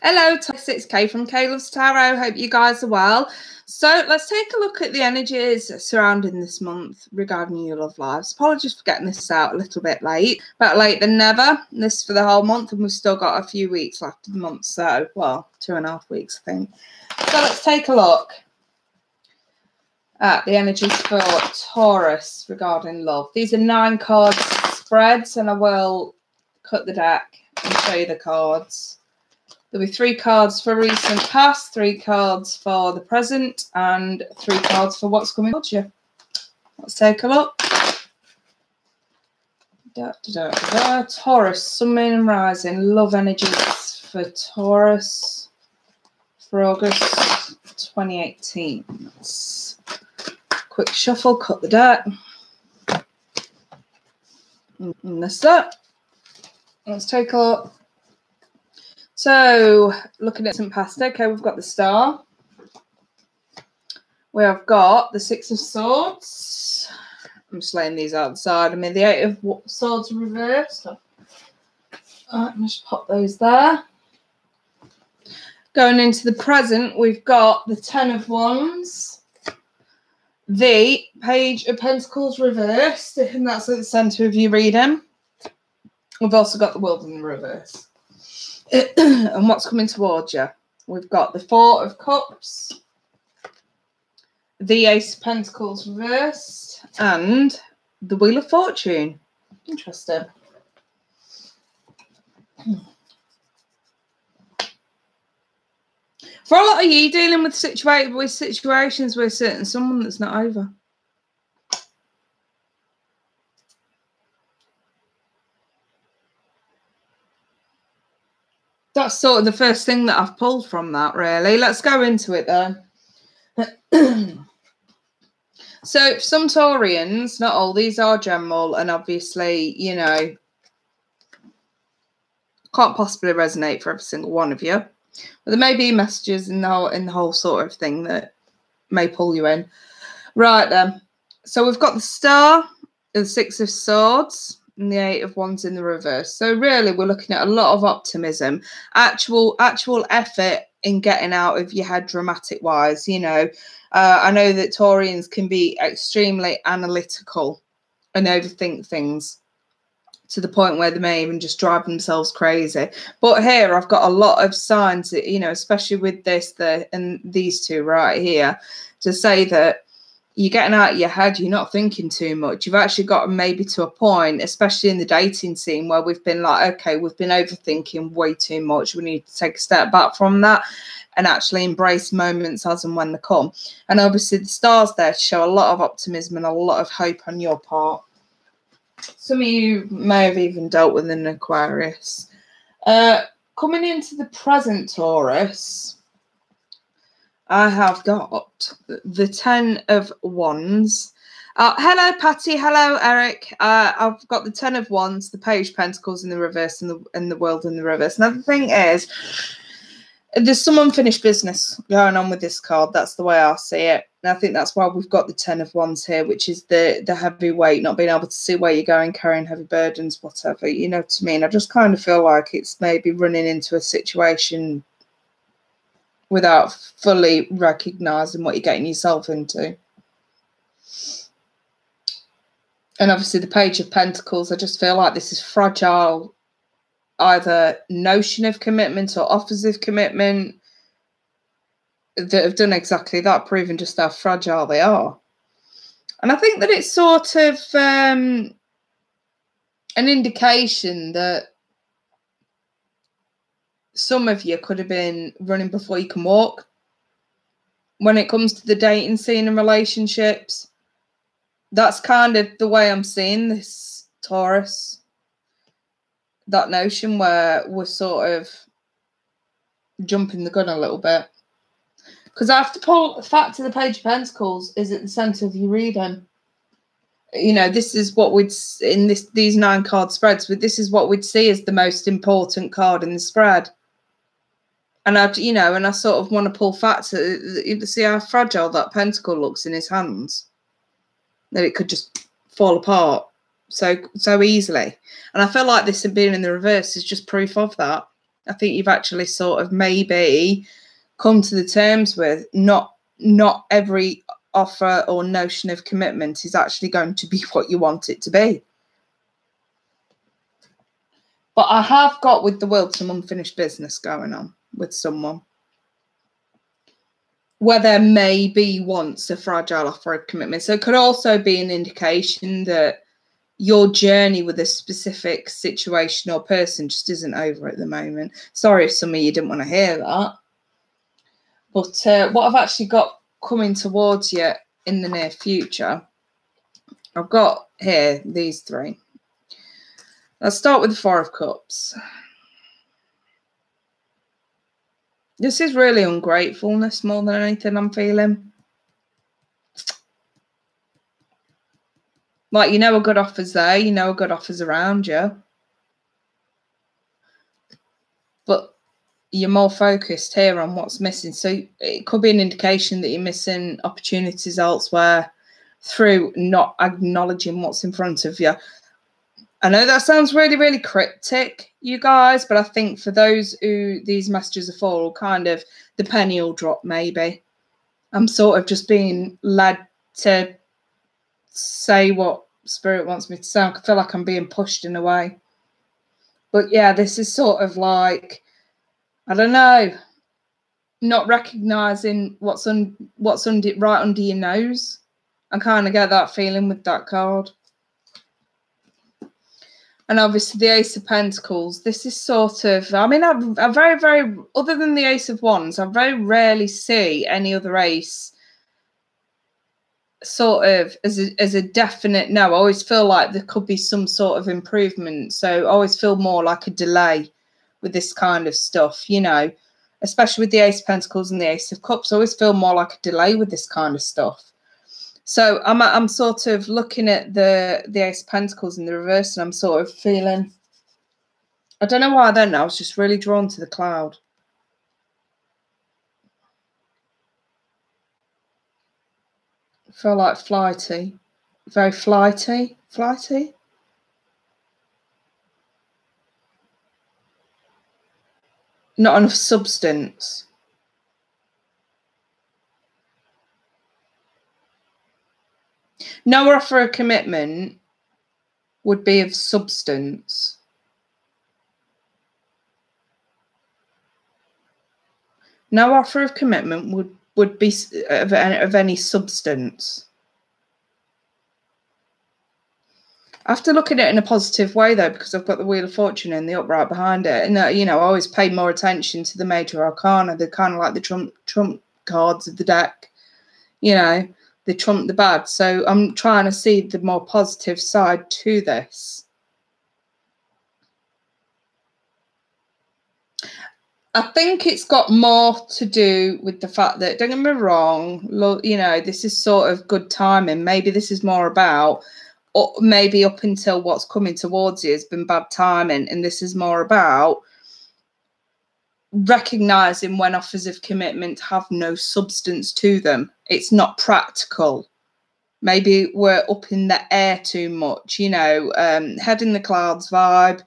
Hello, it's Kay from Kaylovestarot. Hope you guys are well. So let's take a look at the energies surrounding this month regarding your love lives. Apologies for getting this out a little bit late. Better late than never. This for the whole month, and we've still got a few weeks left of the month. So, well, 2.5 weeks, I think. So let's take a look at the energies for Taurus regarding love. These are 9 card spreads, and I will cut the deck and show you the cards. There'll be 3 cards for recent past, 3 cards for the present, and 3 cards for what's coming towards you. Let's take a look. Taurus, Sun, Moon and Rising. Love energies for Taurus for August 2018. Let's quick shuffle, cut the deck. And that's it. Let's take a look. So, looking at some past, okay, we've got the Star. We have got the 6 of Swords. I'm just laying these outside. I mean, the 8 of Swords reversed. All right, I'm just pop those there. Going into the present, we've got the 10 of Wands. The Page of Pentacles reversed, and that's at the centre of your reading. We've also got the World in the reverse. And what's coming towards you? We've got the 4 of Cups, the Ace of Pentacles reversed, and the Wheel of Fortune. Interesting. For a lot of you dealing with situations with certain someone that's not over. That's sort of the first thing that I've pulled from that, really. Let's go into it, then. So, some Taurians, not all, these are general, and obviously, you know, can't possibly resonate for every single one of you. But there may be messages in the whole sort of thing that may pull you in. Right, then. So, we've got the Star, the 6 of Swords, and the 8 of Wands in the reverse. So really, we're looking at a lot of optimism, actual effort in getting out of your head dramatic-wise. You know, I know that Taurians can be extremely analytical and overthink things to the point where they may even just drive themselves crazy. But here, I've got a lot of signs that, you know, especially with this, and these two right here, to say that you're getting out of your head, you're not thinking too much. You've actually got maybe to a point, especially in the dating scene, where we've been like, okay, we've been overthinking way too much. We need to take a step back from that and actually embrace moments as and when they come. And obviously the Star's there to show a lot of optimism and a lot of hope on your part. Some of you may have even dealt with an Aquarius. Coming into the present, Taurus, I have got the 10 of Wands. Hello, Patty. Hello, Eric. I've got the 10 of Wands, the Page of Pentacles in the reverse, and the World in the reverse. Now, the thing is, there's some unfinished business going on with this card. That's the way I see it. And I think that's why we've got the 10 of Wands here, which is the heavy weight, not being able to see where you're going, carrying heavy burdens, whatever. You know what I mean? I just kind of feel like it's maybe running into a situation without fully recognising what you're getting yourself into. And obviously the Page of Pentacles, I just feel like this is fragile, either notion of commitment or offers of commitment that have done exactly that, proving just how fragile they are. And I think that it's sort of an indication that some of you could have been running before you can walk when it comes to the dating scene and relationships. That's kind of the way I'm seeing this, Taurus. That notion where we're sort of jumping the gun a little bit. Because I have to pull the fact of the Page of Pentacles is at the centre of your reading. You know, this is what we'd, in these 9 card spreads, this is what we'd see as the most important card in the spread. And I sort of want to pull facts to see how fragile that pentacle looks in his hands. That it could just fall apart so easily. And I feel like this being in the reverse is just proof of that. I think you've actually sort of maybe come to the terms with not every offer or notion of commitment is actually going to be what you want it to be. But I have got with the world some unfinished business going on with someone where there may be once a fragile offer of commitment. So it could also be an indication that your journey with a specific situation or person just isn't over at the moment. Sorry if some of you didn't want to hear that. But what I've actually got coming towards you in the near future, I've got here these three. Let's start with the Four of Cups. This is really ungratefulness more than anything I'm feeling. Like, you know a good offer's there, you know a good offer's around you. But you're more focused here on what's missing. So it could be an indication that you're missing opportunities elsewhere through not acknowledging what's in front of you. I know that sounds really, really cryptic, you guys, but I think for those who these messages are for, kind of the penny will drop maybe. I'm sort of just being led to say what Spirit wants me to say. I feel like I'm being pushed in a way. But yeah, this is sort of like, I don't know, not recognising what's right under your nose. I kind of get that feeling with that card. And obviously the Ace of Pentacles, this is sort of, I mean, I very, very, other than the Ace of Wands, I very rarely see any other ace sort of as a definite no. I always feel like there could be some sort of improvement. So I always feel more like a delay with this kind of stuff, you know, especially with the Ace of Pentacles and the Ace of Cups. I always feel more like a delay with this kind of stuff. So I'm sort of looking at the Ace of Pentacles in the reverse, and I'm sort of feeling, I don't know why I don't know, I was just really drawn to the cloud. I feel like flighty, very flighty. Not enough substance. No offer of commitment would be of substance. No offer of commitment would be of any substance. I have to look at it in a positive way, though, because I've got the Wheel of Fortune and the upright behind it. And, you know, I always pay more attention to the major arcana. They're kind of like the trump cards of the deck. You know, they trump the bad. So I'm trying to see the more positive side to this. I think it's got more to do with the fact that, don't get me wrong, look, you know, this is sort of good timing. Maybe this is more about, or maybe up until what's coming towards you has been bad timing, and this is more about recognizing when offers of commitment have no substance to them. It's not practical. Maybe we're up in the air too much, you know, head in the clouds vibe.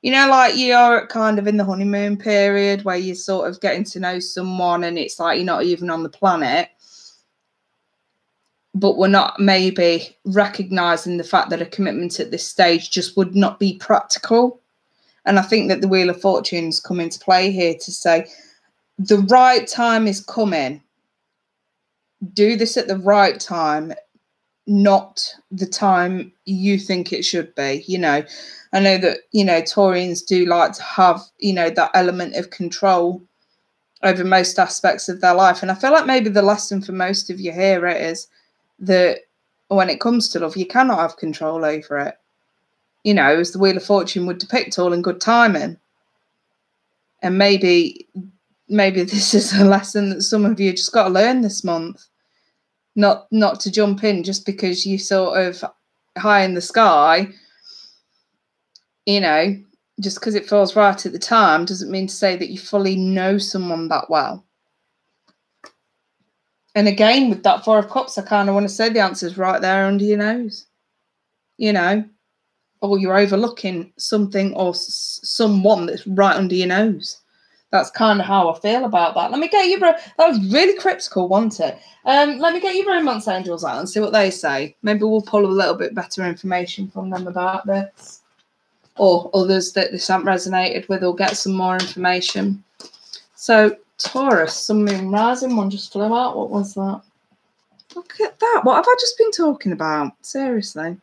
You know, like you're kind of in the honeymoon period where you're sort of getting to know someone and it's like you're not even on the planet. But we're not maybe recognising the fact that a commitment at this stage just would not be practical. And I think that the Wheel of Fortune's come into play here to say the right time is coming. Do this at the right time, not the time you think it should be, you know. I know that, you know, Taurians do like to have, you know, that element of control over most aspects of their life. And I feel like maybe the lesson for most of you here is that when it comes to love, you cannot have control over it. You know, as the Wheel of Fortune would depict, all in good timing. And maybe this is a lesson that some of you just got to learn this month. Not to jump in just because you sort of high in the sky. You know, just because it feels right at the time doesn't mean to say that you fully know someone that well. And again, with that Four of Cups, I kind of want to say the answer's right there under your nose. You know, or you're overlooking something or someone that's right under your nose. That's kind of how I feel about that. Let me get you, that was really cryptical, wasn't it? Let me get your romance angels out and see what they say. Maybe we'll pull a little bit better information from them about this, or others that this hasn't resonated with, or get some more information. So Taurus, sun, moon, rising, one just flew out. What was that? Look at that. What have I just been talking about? Seriously.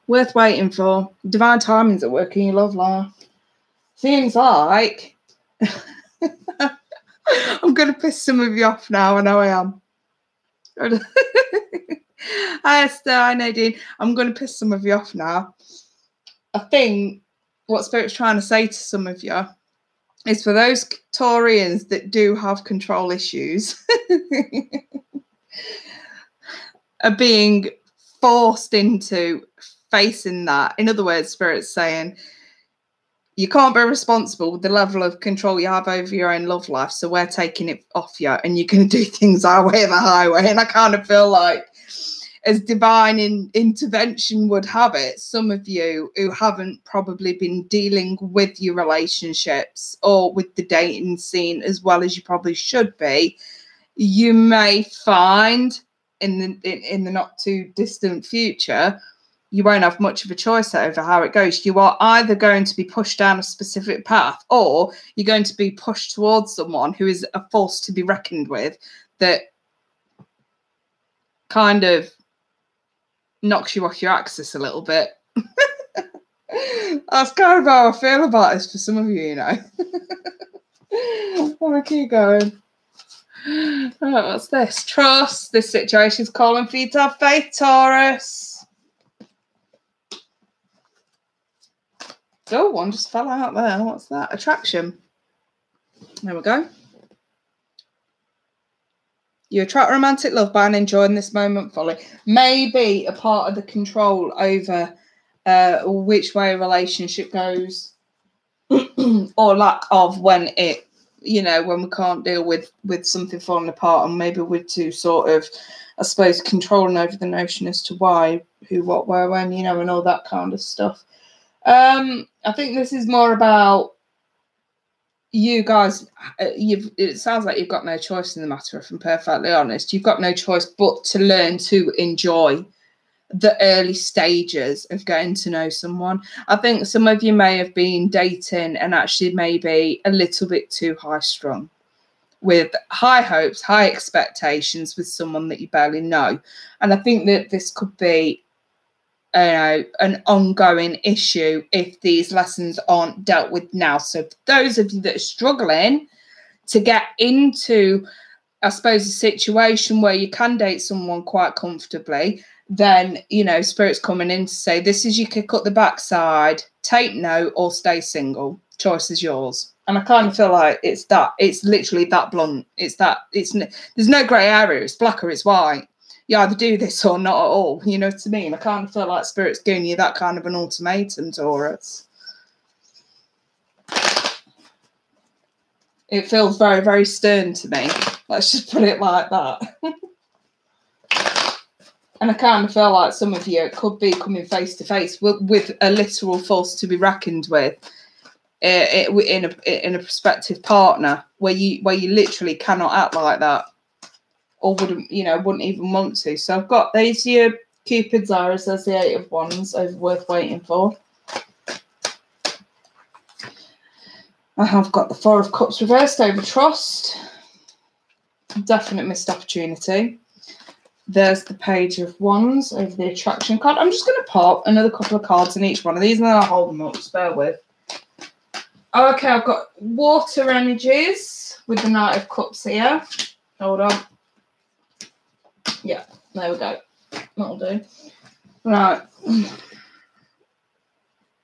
Worth waiting for. Divine timing's at work in your love life. Seems like I'm going to piss some of you off now. I know I am. Hi Esther, hi Nadine. I'm going to piss some of you off now. I think what Spirit's trying to say to some of you is, for those Taurians that do have control issues are being forced into facing that. In other words, Spirit's saying, you can't be responsible with the level of control you have over your own love life, so we're taking it off you, and you're going to do things our way or the highway. And I kind of feel like, as divine intervention would have it, some of you who haven't probably been dealing with your relationships or with the dating scene as well as you probably should be, you may find in the not too distant future, you won't have much of a choice over how it goes. You are either going to be pushed down a specific path, or you're going to be pushed towards someone who is a force to be reckoned with, that kind of knocks you off your axis a little bit. That's kind of how I feel about this for some of you, you know. I'm going to keep going. Right, what's this? Trust. This situation's calling for you to have faith, Taurus. Oh, one just fell out there. What's that? Attraction. There we go. You attract romantic love by enjoying this moment fully. Maybe a part of the control over which way a relationship goes, or lack of, when it, you know, when we can't deal with something falling apart, and maybe we're too sort of, I suppose, controlling over the notion as to why, who, what, where, when, you know, and all that kind of stuff. I think this is more about you guys. It sounds like you've got no choice in the matter, if I'm perfectly honest. You've got no choice but to learn to enjoy the early stages of getting to know someone. I think some of you may have been dating and actually maybe a little bit too high strung, with high hopes, high expectations with someone that you barely know. And I think that this could be, you know, an ongoing issue if these lessons aren't dealt with now. So for those of you that are struggling to get into, I suppose, a situation where you can date someone quite comfortably, then, you know, Spirit's coming in to say, this is your kick up the backside, take note or stay single. Choice is yours. And I kind of feel like it's literally that blunt. There's no grey area. It's black or it's white. You either do this or not at all. You know what I mean? I kind of feel like Spirit's giving you that kind of an ultimatum, Taurus. It feels very, very stern to me. Let's just put it like that. And I kind of feel like some of you could be coming face to face with a literal force to be reckoned with in a prospective partner, where you literally cannot act like that, or wouldn't even want to. So I've got these your Cupid's arrows. There's the 8 of Wands, over worth waiting for. I have got the 4 of Cups reversed, over trust. Definite missed opportunity. There's the Page of Wands, over the attraction card. I'm just going to pop another couple of cards in each one of these, and then I'll hold them up. Just bear with. Okay, I've got water energies with the Knight of Cups here. Hold on. Yeah, there we go. That'll do. Right.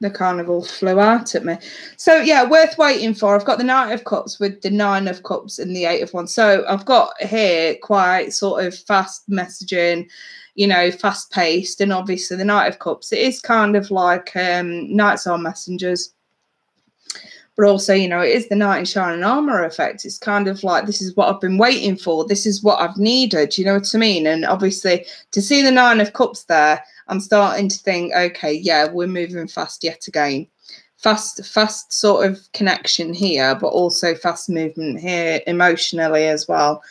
The kind of all flew out at me. So, yeah, worth waiting for. I've got the Knight of Cups with the 9 of Cups and the 8 of Wands. So I've got here quite sort of fast messaging, you know, fast-paced. And obviously the Knight of Cups, it is kind of like knights are messengers. But also, you know, it is the knight in shining armor effect. It's kind of like, this is what I've been waiting for. This is what I've needed. You know what I mean? And obviously, to see the 9 of Cups there, I'm starting to think, okay, yeah, we're moving fast yet again. Fast sort of connection here, but also fast movement here emotionally as well.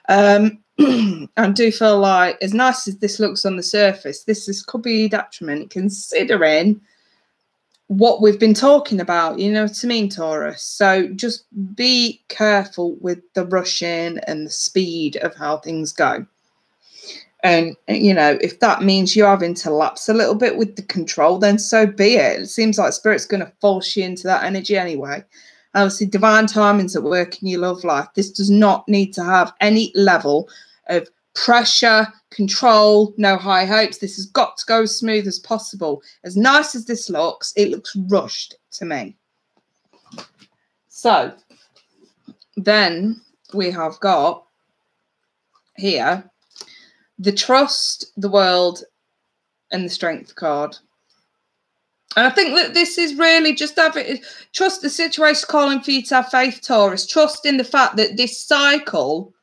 I do feel like, as nice as this looks on the surface, this could be a detriment considering what we've been talking about, you know what I mean, Taurus? So just be careful with the rushing and the speed of how things go. And, you know, if that means you're having to lapse a little bit with the control, then so be it. It seems like Spirit's going to force you into that energy anyway. Obviously, divine timing's at work in your love life. This does not need to have any level of pressure, control, no high hopes. This has got to go as smooth as possible. As nice as this looks, it looks rushed to me. So then we have got here the trust, the world, and the strength card. And I think that this is really just having trust the situation calling for you to have faith, Taurus. Trust in the fact that this cycle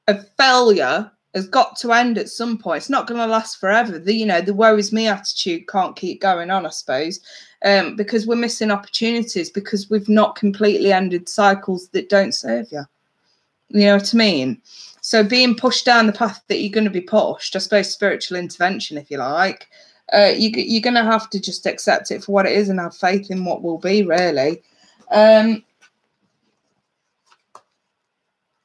of failure has got to end at some point. It's not going to last forever. The woe is me attitude can't keep going on, I suppose, because we're missing opportunities, because we've not completely ended cycles that don't serve you. You know what I mean? So being pushed down the path that you're going to be pushed, I suppose spiritual intervention, if you like, you're going to have to just accept it for what it is and have faith in what will be, really. I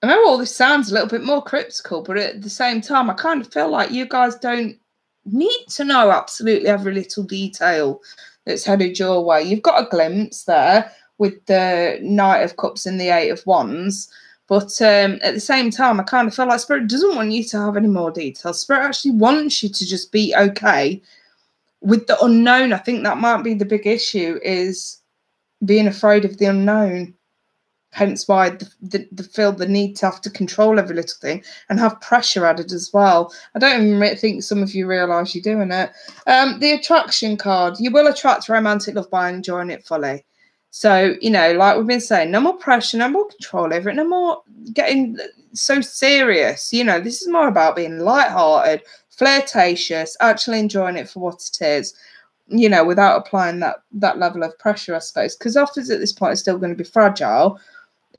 know all this sounds a little bit more cryptical, but at the same time, I kind of feel like you guys don't need to know absolutely every little detail that's headed your way. You've got a glimpse there with the Knight of Cups and the Eight of Wands. But at the same time, I kind of feel like Spirit doesn't want you to have any more details. Spirit actually wants you to just be okay with the unknown. I think that might be the big issue, is being afraid of the unknown. Hence why the feel the need to have to control every little thing and have pressure added as well. I don't even think some of you realise you're doing it. The attraction card. You will attract romantic love by enjoying it fully. So, you know, like we've been saying, no more pressure, no more control over it, no more getting so serious. You know, this is more about being lighthearted, flirtatious, actually enjoying it for what it is, you know, without applying that level of pressure, I suppose. Because offers at this point are still going to be fragile,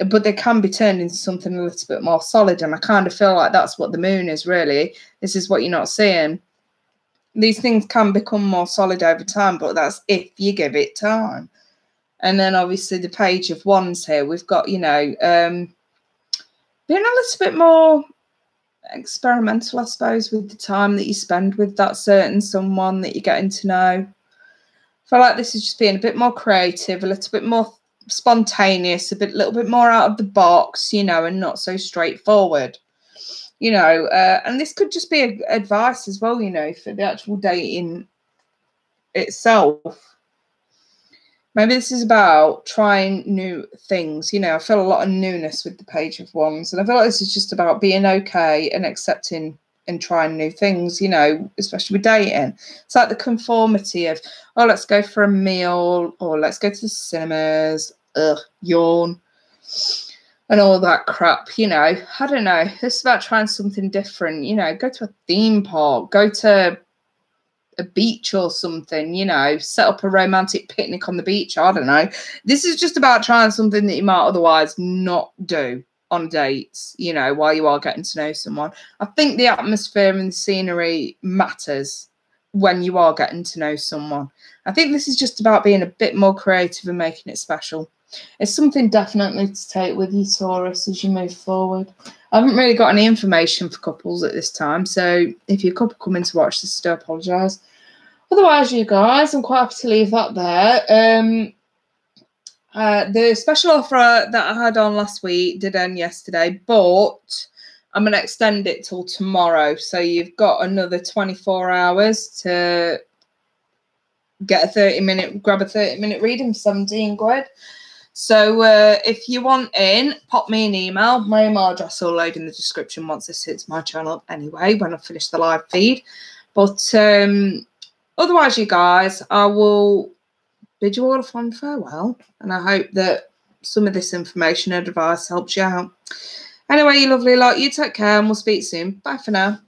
but they can be turned into something a little bit more solid. And I kind of feel like that's what the moon is, really. This is what you're not seeing. These things can become more solid over time, but that's if you give it time. And then obviously the Page of Wands here, we've got, you know, being a little bit more experimental, I suppose, with the time that you spend with that certain someone that you're getting to know. I feel like this is just being a bit more creative, a little bit more spontaneous, a little bit more out of the box, you know, and not so straightforward, you know. And this could just be advice as well, you know, for the actual dating itself. Maybe this is about trying new things. You know, I feel a lot of newness with the Page of Wands. And I feel like this is just about being okay and accepting and trying new things, you know, especially with dating. It's like the conformity of, oh, let's go for a meal, or let's go to the cinemas, yawn, and all that crap, you know. I don't know. It's about trying something different, you know, go to a theme park, go to a beach or something, you know, set up a romantic picnic on the beach. I don't know. This is just about trying something that you might otherwise not do on dates, you know, while you are getting to know someone. I think the atmosphere and the scenery matters when you are getting to know someone. I think this is just about being a bit more creative and making it special. It's something definitely to take with you, Taurus, as you move forward. I haven't really got any information for couples at this time, so if you're a couple coming to watch this, I do apologise. Otherwise, you guys, I'm quite happy to leave that there. The special offer that I had on last week did end yesterday, but I'm going to extend it till tomorrow. So you've got another 24 hours to get a 30-minute, grab a 30-minute reading for 17 quid. So if you want in, pop me an email. My email address will load in the description once this hits my channel anyway, when I finish the live feed. But otherwise, you guys, I will bid you all a fond farewell. And I hope that some of this information and advice helps you out. Anyway, you lovely lot, you take care and we'll speak soon. Bye for now.